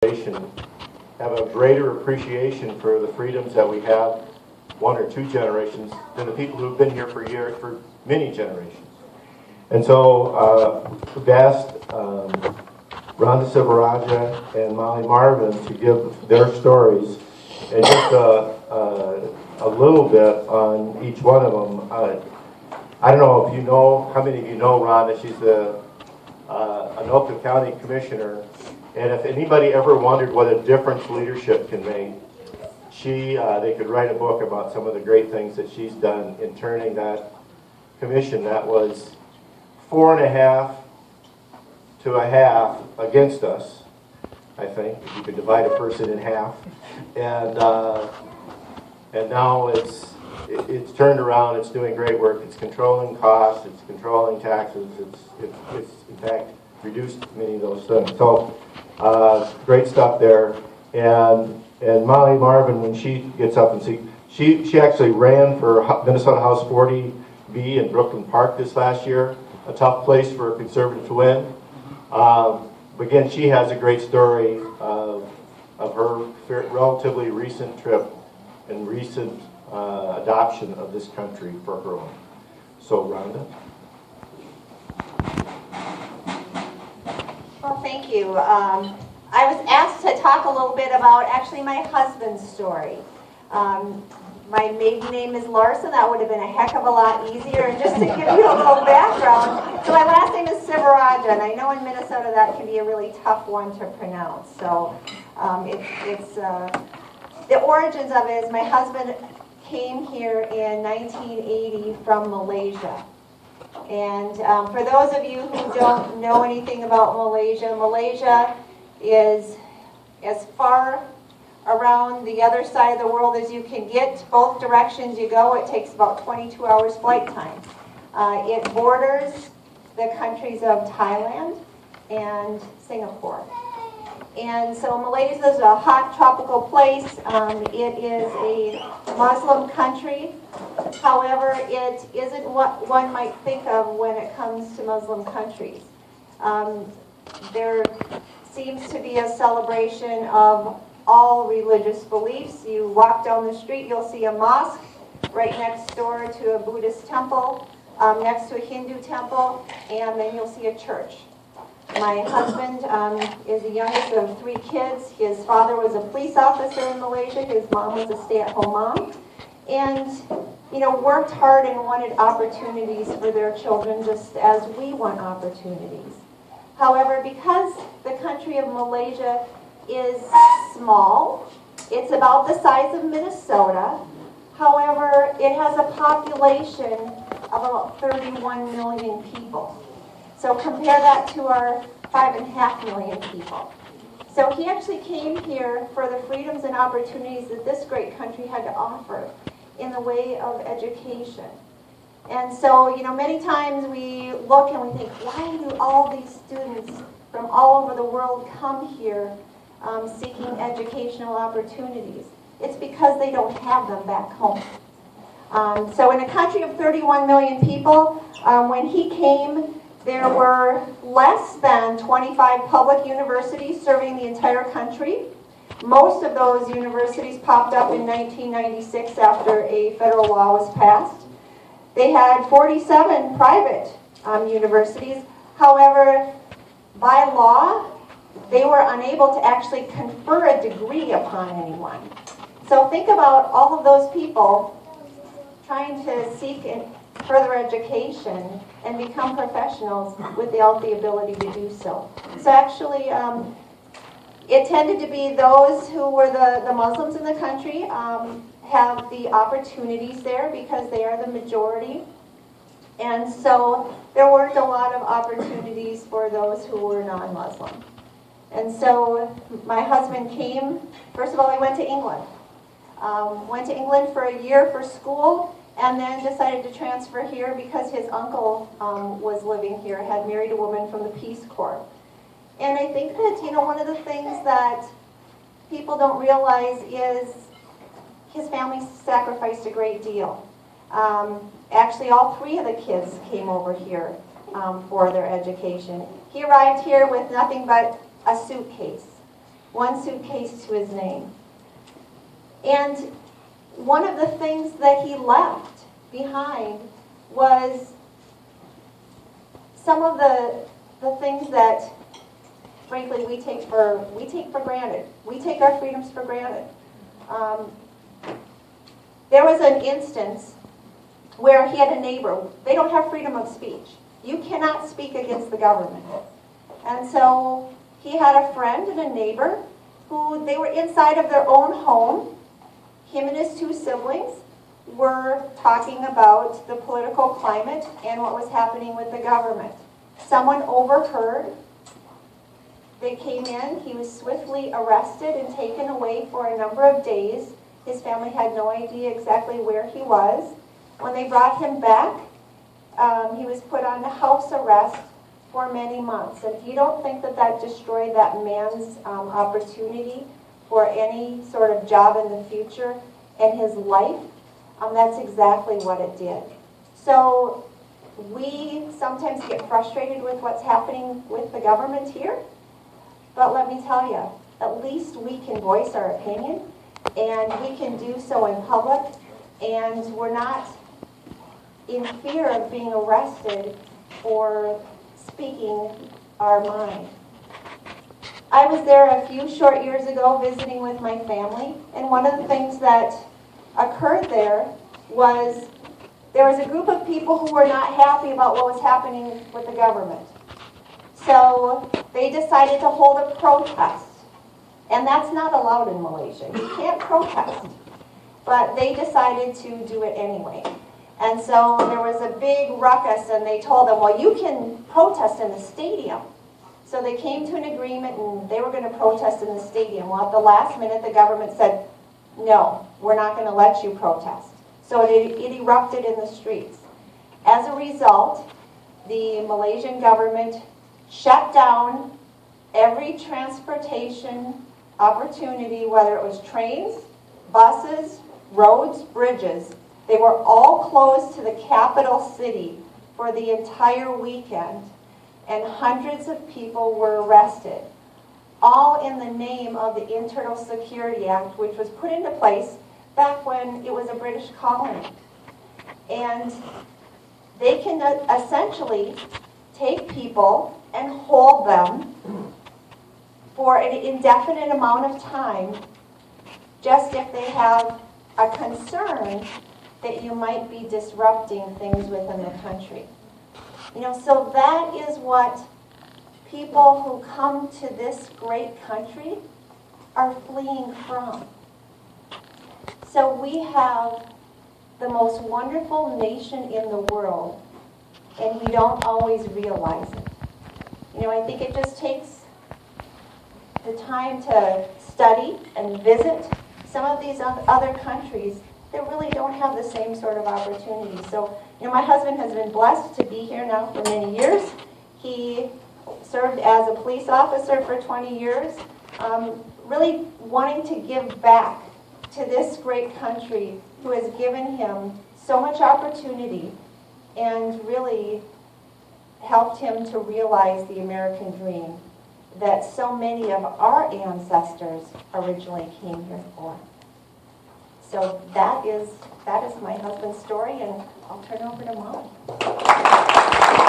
generation have a greater appreciation for the freedoms that we have, one or two generations, than the people who've been here for many generations. And so we've asked Rhonda Sivaraja and Molly Marvin to give their stories, and just a little bit on each one of them. I don't know if you know, how many of you know Rhonda? She's an Oakland County Commissioner, and if anybody ever wondered what a difference leadership can make, they could write a book about some of the great things that she's done in turning that commission that was 4.5 to a half against us, I think, if you could divide a person in half. And now it's turned around, it's doing great work, it's controlling costs, it's controlling taxes, it's in fact reduced many of those things. So great stuff there. And Molly Marvin, when she gets up and she actually ran for Minnesota House 40B in Brooklyn Park this last year, a tough place for a conservative to win. But again, she has a great story of her relatively recent trip and recent adoption of this country for her own. So, Rhonda? Well, thank you. I was asked to talk a little bit about actually my husband's story. My maiden name is Larson. That would have been a heck of a lot easier. And just to give you a little background, so my last name is Sivaraja, and I know in Minnesota that can be a really tough one to pronounce. So the origins of it is my husband came here in 1980 from Malaysia. And for those of you who don't know anything about Malaysia, Malaysia is as far around the other side of the world as you can get. Both directions you go, it takes about 22 hours flight time. It borders the countries of Thailand and Singapore. And so Malaysia is a hot tropical place. It is a Muslim country. However, it isn't what one might think of when it comes to Muslim countries. There seems to be a celebration of all religious beliefs. You walk down the street, you'll see a mosque right next door to a Buddhist temple, next to a Hindu temple, and then you'll see a church. My husband is the youngest of 3 kids. His father was a police officer in Malaysia. His mom was a stay-at-home mom. And, worked hard and wanted opportunities for their children just as we want opportunities. However, because the country of Malaysia is small, it's about the size of Minnesota. However, it has a population of about 31 million people. So compare that to our 5.5 million people. So he actually came here for the freedoms and opportunities that this great country had to offer in the way of education. And so, many times we look and we think, why do all these students from all over the world come here seeking educational opportunities? It's because they don't have them back home. So in a country of 31 million people, when he came, there were less than 25 public universities serving the entire country. Most of those universities popped up in 1996 after a federal law was passed. They had 47 private universities. However, by law, they were unable to actually confer a degree upon anyone. So think about all of those people trying to seek further education and become professionals without the ability to do so. So actually, it tended to be those who were the Muslims in the country have the opportunities there because they are the majority. And so there weren't a lot of opportunities for those who were non-Muslim. And so my husband came, first of all, he went to England. Went to England for a year for school, and then decided to transfer here because his uncle was living here, had married a woman from the Peace Corps. And I think that, one of the things that people don't realize is his family sacrificed a great deal. Actually, all 3 of the kids came over here for their education. He arrived here with nothing but a suitcase. one suitcase to his name. And one of the things that he left behind was some of the things that, frankly, we take for granted. We take our freedoms for granted. There was an instance where he had a neighbor. They don't have freedom of speech. You cannot speak against the government. And so he had a friend and a neighbor who, they were inside of their own home. Him and his two siblings were talking about the political climate and what was happening with the government. Someone overheard. They came in. He was swiftly arrested and taken away for a number of days. His family had no idea exactly where he was. When they brought him back, he was put on house arrest for many months. And if you don't think that that destroyed that man's opportunity for any sort of job in the future and his life, that's exactly what it did. So we sometimes get frustrated with what's happening with the government here, but let me tell you, at least we can voice our opinion, and we can do so in public, and we're not in fear of being arrested for speaking our mind. I was there a few short years ago visiting with my family, and one of the things that occurred there was a group of people who were not happy about what was happening with the government. So they decided to hold a protest. And that's not allowed in Malaysia. You can't protest. But they decided to do it anyway. And so there was a big ruckus, and they told them, well, you can protest in the stadium. So they came to an agreement, and they were going to protest in the stadium. Well, at the last minute, the government said, no, we're not going to let you protest. So it erupted in the streets. As a result, the Malaysian government shut down every transportation opportunity, whether it was trains, buses, roads, bridges. They were all closed to the capital city for the entire weekend, and hundreds of people were arrested, all in the name of the Internal Security Act, which was put into place back when it was a British colony. And they can essentially take people and hold them for an indefinite amount of time, just if they have a concern that you might be disrupting things within the country. You know, so that is what people who come to this great country are fleeing from. So we have the most wonderful nation in the world, and we don't always realize it. You know, I think it just takes the time to study and visit some of these other countries that really don't have the same sort of opportunities. So, you know, my husband has been blessed to be here now for many years. He served as a police officer for 20 years, really wanting to give back to this great country who has given him so much opportunity and really helped him to realize the American dream that so many of our ancestors originally came here for. So that is my husband's story, and I'll turn it over to Mom.